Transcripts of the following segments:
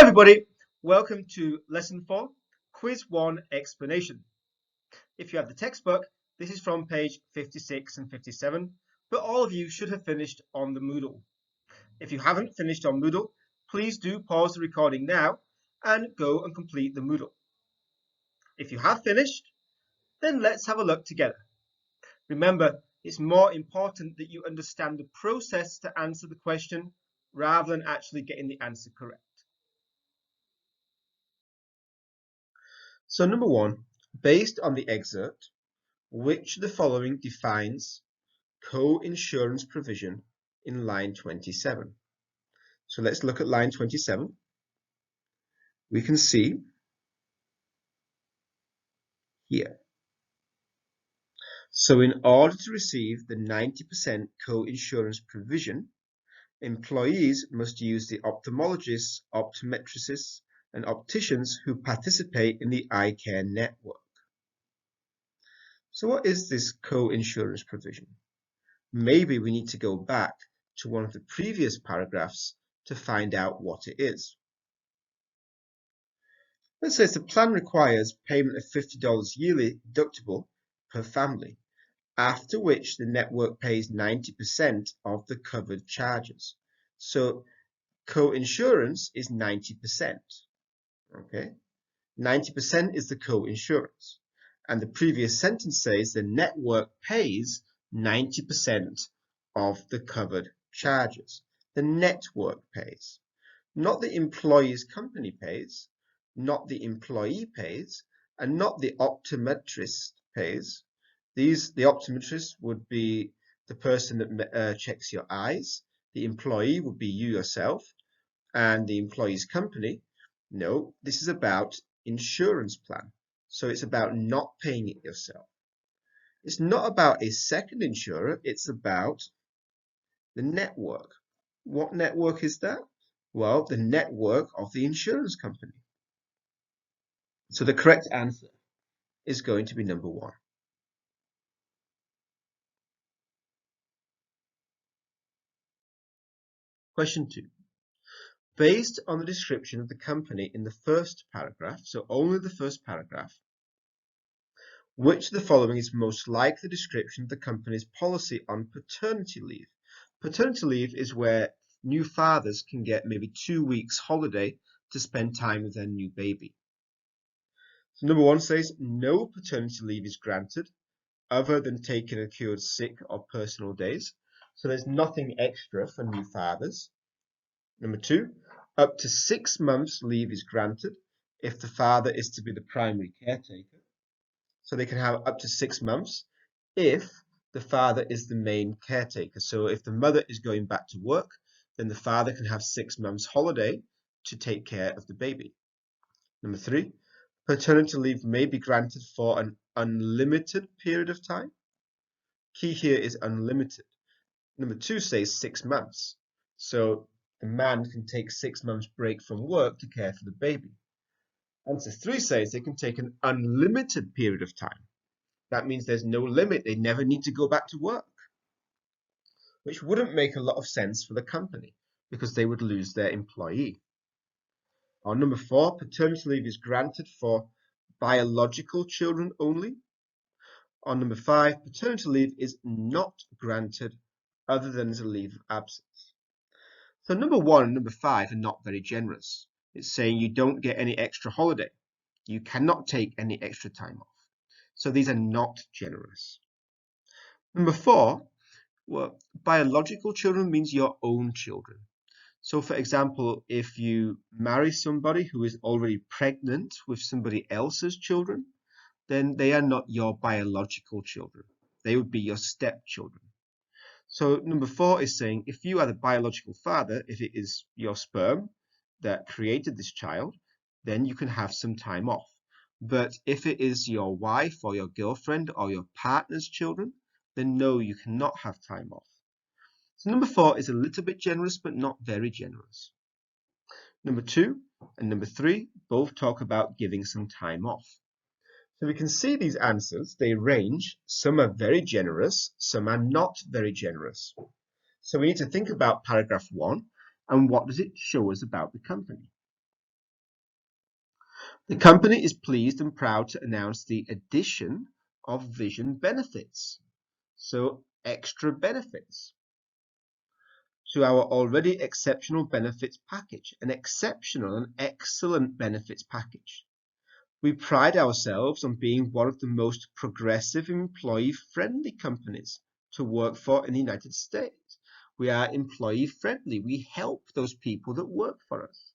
Hi everybody, welcome to Lesson 4, Quiz 1 Explanation. If you have the textbook, this is from page 56 and 57, but all of you should have finished on the Moodle. If you haven't finished on Moodle, please do pause the recording now and go and complete the Moodle. If you have finished, then let's have a look together. Remember, it's more important that you understand the process to answer the question rather than actually getting the answer correct. So number 1, based on the excerpt, which of the following defines co-insurance provision in line 27? So let's look at line 27. We can see here. So in order to receive the 90% co-insurance provision, employees must use the ophthalmologists, optometrists, and opticians who participate in the eye care network. So what is this co-insurance provision? Maybe we need to go back to one of the previous paragraphs to find out what it is. Let's say the plan requires payment of $50 yearly deductible per family, after which the network pays 90% of the covered charges. So co-insurance is 90%. Okay, 90% is the co-insurance. And the previous sentence says the network pays 90% of the covered charges. The network pays, not the employee's company pays, not the employee pays, and not the optometrist pays. The optometrist would be the person that checks your eyes. The employee would be you yourself, and the employee's company. No, this is about insurance plan. So it's about not paying it yourself. It's not about a second insurer, it's about the network. What network is that? Well, the network of the insurance company. So the correct answer is going to be number 1. Question 2. Based on the description of the company in the first paragraph, so only the first paragraph, which of the following is most like the description of the company's policy on paternity leave? Paternity leave is where new fathers can get maybe 2 weeks holiday to spend time with their new baby. So number 1 says no paternity leave is granted other than taking accrued sick or personal days. So there's nothing extra for new fathers. Number 2, up to 6 months leave is granted if the father is to be the primary caretaker. So they can have up to 6 months if the father is the main caretaker. So if the mother is going back to work, then the father can have 6 months holiday to take care of the baby. Number 3, paternity leave may be granted for an unlimited period of time. Key here is unlimited. Number 2 says 6 months. So the man can take 6 months break from work to care for the baby. Answer 3 says they can take an unlimited period of time. That means there's no limit. They never need to go back to work, which wouldn't make a lot of sense for the company because they would lose their employee. Or number 4, paternity leave is granted for biological children only. Or number 5, paternity leave is not granted other than as a leave of absence. So number 1 and number 5 are not very generous. It's saying you don't get any extra holiday. You cannot take any extra time off. So these are not generous. Number 4, well, biological children means your own children. So for example, if you marry somebody who is already pregnant with somebody else's children, then they are not your biological children. They would be your stepchildren. So number 4 is saying if you are the biological father, if it is your sperm that created this child, then you can have some time off. But if it is your wife or your girlfriend or your partner's children, then no, you cannot have time off. So number 4 is a little bit generous, but not very generous. Number 2 and number 3 both talk about giving some time off. So we can see these answers, they range. Some are very generous, some are not very generous. So we need to think about paragraph 1 and what does it show us about the company. The company is pleased and proud to announce the addition of vision benefits, so extra benefits, to our already exceptional benefits package, an exceptional and excellent benefits package. We pride ourselves on being one of the most progressive employee-friendly companies to work for in the United States. We are employee-friendly. We help those people that work for us.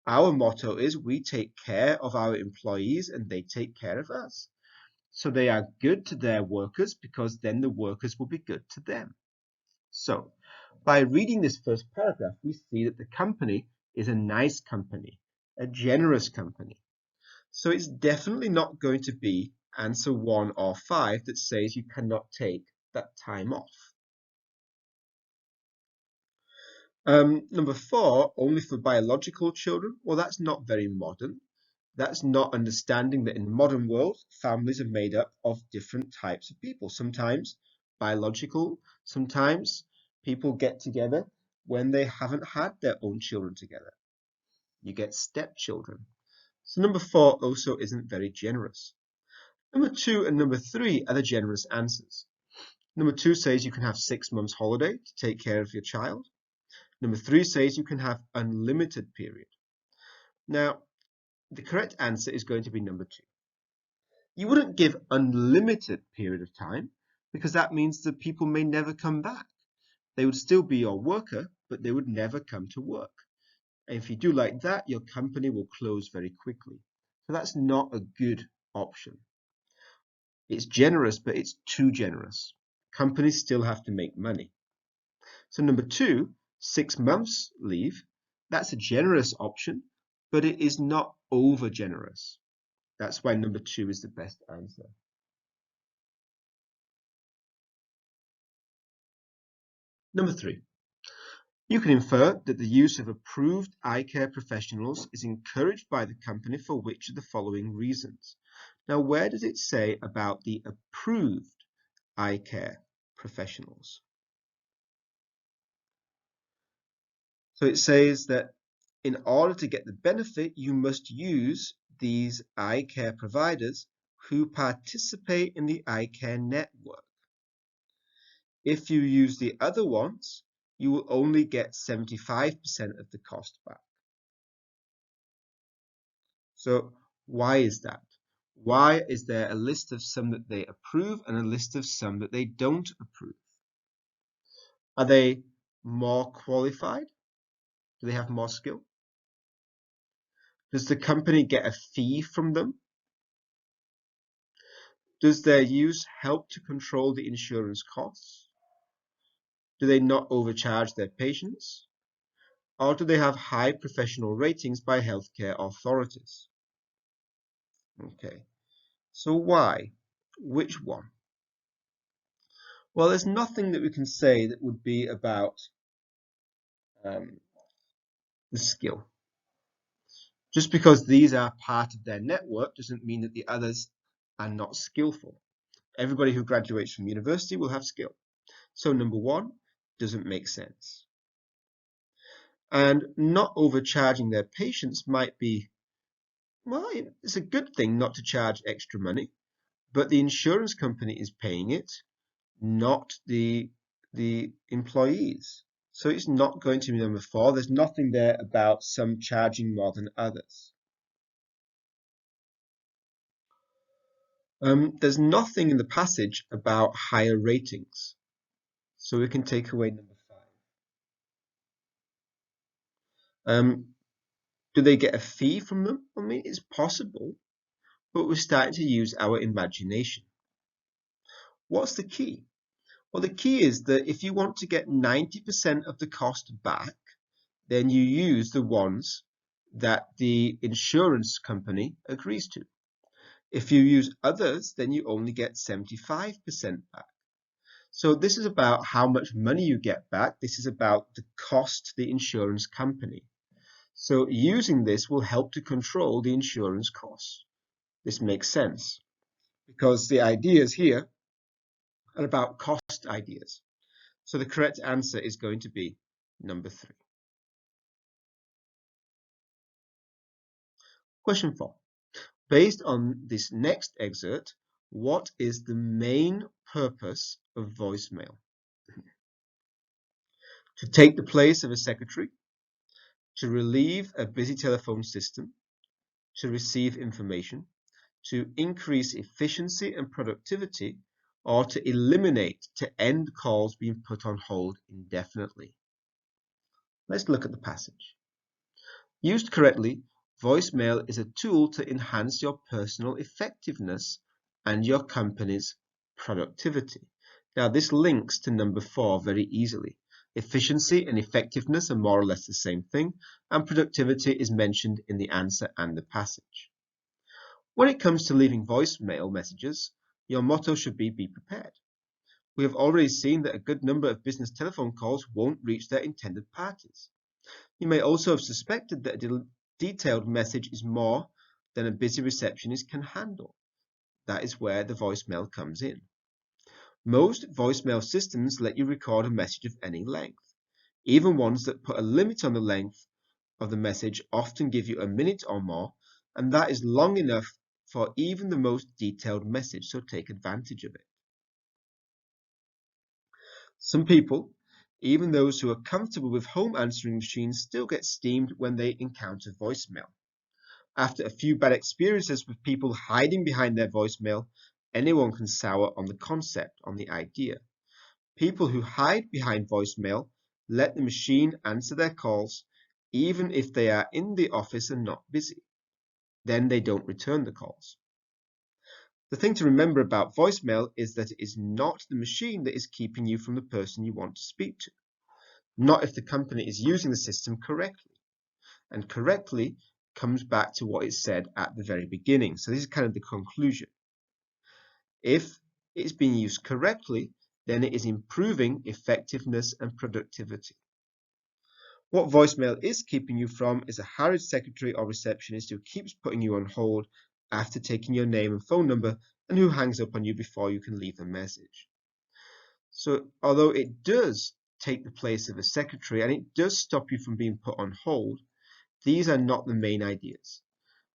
Our motto is we take care of our employees and they take care of us. So they are good to their workers because then the workers will be good to them. So by reading this first paragraph, we see that the company is a nice company, a generous company. So it's definitely not going to be answer 1 or 5 that says you cannot take that time off. Number 4, only for biological children. Well, that's not very modern. That's not understanding that in the modern world, families are made up of different types of people. Sometimes biological, sometimes people get together when they haven't had their own children together. You get stepchildren. So number 4 also isn't very generous. Number 2 and number 3 are the generous answers. Number 2 says you can have 6 months holiday to take care of your child. Number 3 says you can have unlimited period. Now, the correct answer is going to be number 2. You wouldn't give unlimited period of time because that means that people may never come back. They would still be your worker, but they would never come to work. And if you do like that, your company will close very quickly. So that's not a good option. It's generous, but it's too generous. Companies still have to make money. So number 2, 6 months leave, that's a generous option, but it is not over generous. That's why number 2 is the best answer. Number 3, you can infer that the use of approved eye care professionals is encouraged by the company for which of the following reasons. Now, where does it say about the approved eye care professionals? So it says that in order to get the benefit, you must use these eye care providers who participate in the eye care network. If you use the other ones, you will only get 75% of the cost back. So why is that? Why is there a list of some that they approve and a list of some that they don't approve? Are they more qualified? Do they have more skill? Does the company get a fee from them? Does their use help to control the insurance costs? Do they not overcharge their patients? Or do they have high professional ratings by healthcare authorities? Okay, so why? Which one? Well, there's nothing that we can say that would be about the skill. Just because these are part of their network doesn't mean that the others are not skillful. Everybody who graduates from university will have skill. So number 1 doesn't make sense. And not overcharging their patients might be, well, it's a good thing not to charge extra money, but the insurance company is paying it, not the employees. So it's not going to be number 4. There's nothing there about some charging more than others. There's nothing in the passage about higher ratings. So we can take away number 5. Do they get a fee from them? I mean, it's possible, but we're starting to use our imagination. What's the key? Well, the key is that if you want to get 90% of the cost back, then you use the ones that the insurance company agrees to. If you use others, then you only get 75% back. So this is about how much money you get back. This is about the cost to the insurance company. So using this will help to control the insurance costs. This makes sense because the ideas here are about cost ideas. So the correct answer is going to be number 3. Question 4. Based on this next excerpt, what is the main purpose of voicemail? To take the place of a secretary, to relieve a busy telephone system, to receive information, to increase efficiency and productivity, or to eliminate, to end calls being put on hold indefinitely. Let's look at the passage. Used correctly, voicemail is a tool to enhance your personal effectiveness and your company's productivity. Now, this links to number 4 very easily. Efficiency and effectiveness are more or less the same thing, and productivity is mentioned in the answer and the passage. When it comes to leaving voicemail messages, your motto should be prepared. We have already seen that a good number of business telephone calls won't reach their intended parties. You may also have suspected that a detailed message is more than a busy receptionist can handle. That is where the voicemail comes in. Most voicemail systems let you record a message of any length. Even ones that put a limit on the length of the message often give you a minute or more, and that is long enough for even the most detailed message, so take advantage of it. Some people, even those who are comfortable with home answering machines, still get steamed when they encounter voicemail. After a few bad experiences with people hiding behind their voicemail, anyone can sour on the concept, on the idea. People who hide behind voicemail let the machine answer their calls, even if they are in the office and not busy. Then they don't return the calls. The thing to remember about voicemail is that it is not the machine that is keeping you from the person you want to speak to. Not if the company is using the system correctly. And correctly comes back to what it said at the very beginning. So this is kind of the conclusion. If it's being used correctly, then it is improving effectiveness and productivity. What voicemail is keeping you from is a harried secretary or receptionist who keeps putting you on hold after taking your name and phone number and who hangs up on you before you can leave a message. So although it does take the place of a secretary and it does stop you from being put on hold, these are not the main ideas.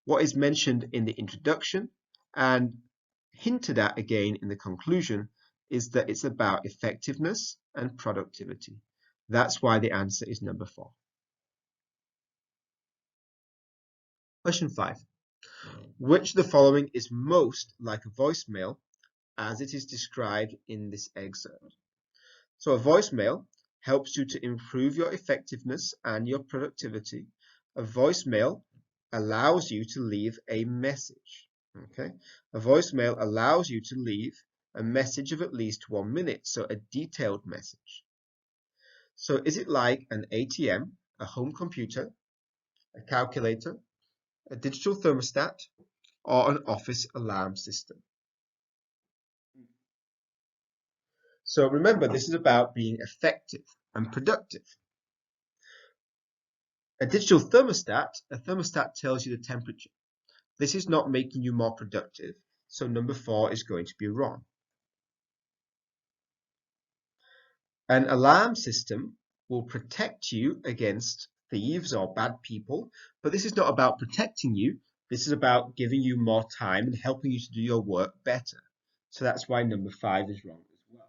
What is mentioned in the introduction and hinted at again in the conclusion is that it's about effectiveness and productivity. That's why the answer is number 4. Question 5. Which of the following is most like a voicemail as it is described in this excerpt? So a voicemail helps you to improve your effectiveness and your productivity. A voicemail allows you to leave a message. Okay, a voicemail allows you to leave a message of at least 1 minute, so a detailed message. So is it like an ATM, a home computer, a calculator, a digital thermostat, or an office alarm system? So remember, this is about being effective and productive. A digital thermostat, a thermostat tells you the temperature. This is not making you more productive, so number 4 is going to be wrong. An alarm system will protect you against thieves or bad people, but this is not about protecting you. This is about giving you more time and helping you to do your work better. So that's why number 5 is wrong as well.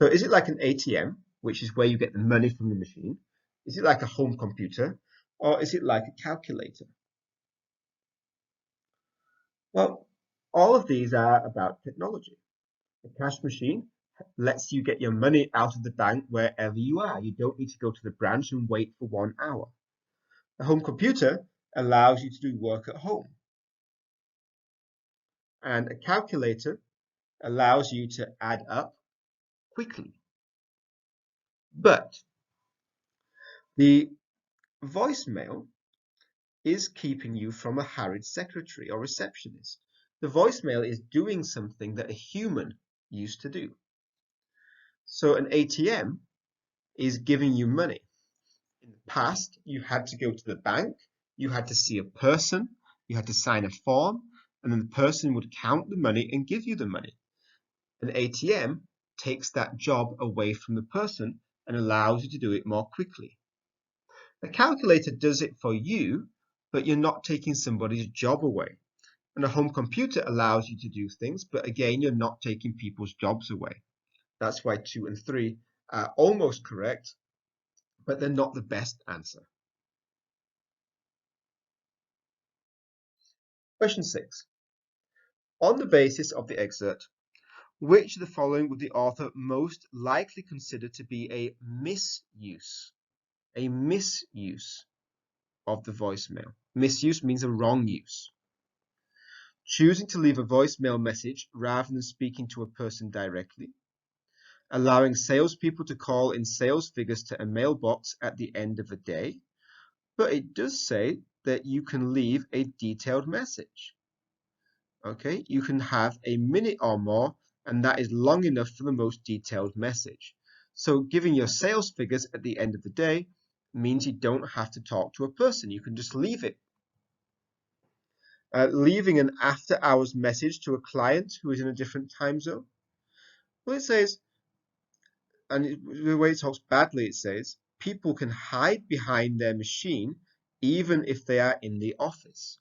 So is it like an ATM, which is where you get the money from the machine? Is it like a home computer, or is it like a calculator? Well, all of these are about technology. A cash machine lets you get your money out of the bank wherever you are. You don't need to go to the branch and wait for 1 hour. A home computer allows you to do work at home. And a calculator allows you to add up quickly. But the voicemail is keeping you from a harried secretary or receptionist. The voicemail is doing something that a human used to do. So an ATM is giving you money. In the past, you had to go to the bank, you had to see a person, you had to sign a form, and then the person would count the money and give you the money. An ATM takes that job away from the person and allows you to do it more quickly. A calculator does it for you, but you're not taking somebody's job away. And a home computer allows you to do things, but again, you're not taking people's jobs away. That's why 2 and 3 are almost correct, but they're not the best answer. Question 6. On the basis of the excerpt, which of the following would the author most likely consider to be a misuse? A misuse of the voicemail. Misuse means a wrong use. Choosing to leave a voicemail message rather than speaking to a person directly. Allowing salespeople to call in sales figures to a mailbox at the end of a day. But it does say that you can leave a detailed message. Okay, you can have a minute or more, and that is long enough for the most detailed message. So giving your sales figures at the end of the day means you don't have to talk to a person. You can just leave it. Leaving an after-hours message to a client who is in a different time zone. Well, it says, and the way it talks badly, it says, people can hide behind their machine even if they are in the office.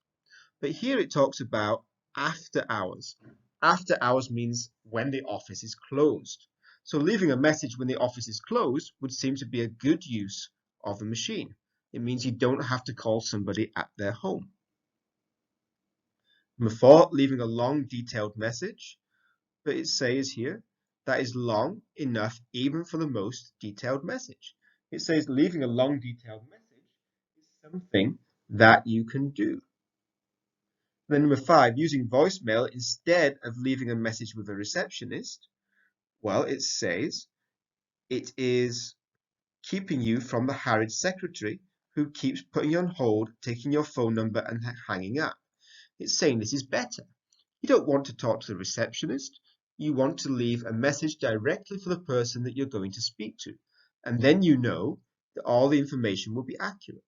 But here it talks about after hours. After hours means when the office is closed. So leaving a message when the office is closed would seem to be a good use of a machine. It means you don't have to call somebody at their home. Number 4, leaving a long detailed message. But it says here that is long enough even for the most detailed message. It says leaving a long detailed message is something that you can do. Then number 5, using voicemail instead of leaving a message with a receptionist. Well, it says it is keeping you from the harried secretary who keeps putting you on hold, taking your phone number and hanging up. It's saying this is better. You don't want to talk to the receptionist. You want to leave a message directly for the person that you're going to speak to. And then you know that all the information will be accurate.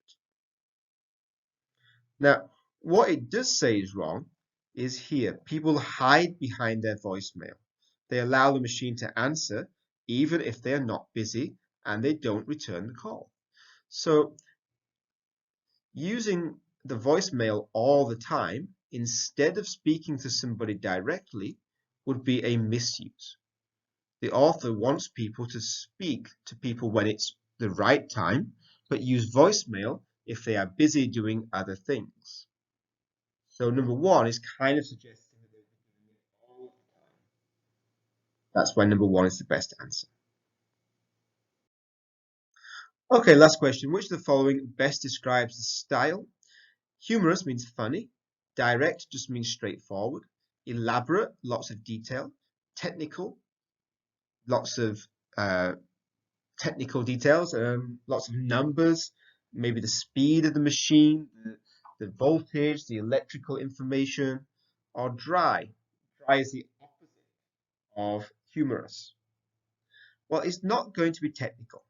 Now, what it does say is wrong is here. People hide behind their voicemail. They allow the machine to answer even if they are not busy and they don't return the call. So using the voicemail all the time instead of speaking to somebody directly would be a misuse. The author wants people to speak to people when it's the right time, but use voicemail if they are busy doing other things. So number 1 is kind of suggesting that they're doing it all the time. That's why number 1 is the best answer. Okay, last question. Which of the following best describes the style? Humorous means funny. Direct just means straightforward. Elaborate, lots of detail. Technical, lots of technical details, lots of numbers, maybe the speed of the machine, the voltage, the electrical information. Or dry. Dry is the opposite of humorous. Well, it's not going to be technical.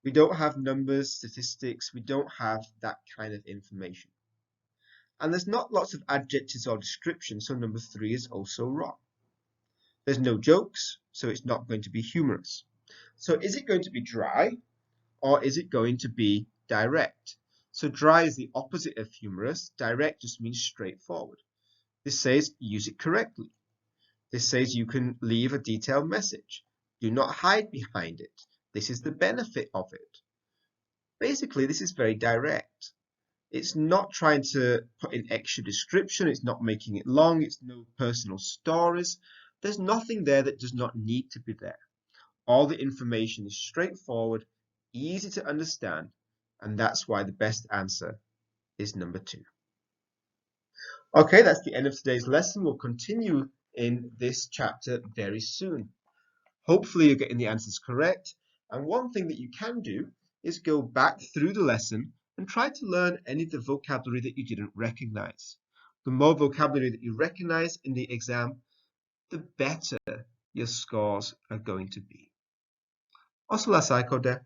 We don't have numbers, statistics, we don't have that kind of information. And there's not lots of adjectives or descriptions, so number 3 is also wrong. There's no jokes, so it's not going to be humorous. So is it going to be dry, or is it going to be direct? So dry is the opposite of humorous, direct just means straightforward. This says use it correctly. This says you can leave a detailed message. Do not hide behind it. This is the benefit of it. Basically, this is very direct. It's not trying to put in extra description. It's not making it long. It's no personal stories. There's nothing there that does not need to be there. All the information is straightforward, easy to understand, and that's why the best answer is number 2. Okay, that's the end of today's lesson. We'll continue in this chapter very soon. Hopefully you're getting the answers correct. And one thing that you can do is go back through the lesson and try to learn any of the vocabulary that you didn't recognize. The more vocabulary that you recognize in the exam, the better your scores are going to be. Osula Saiko de.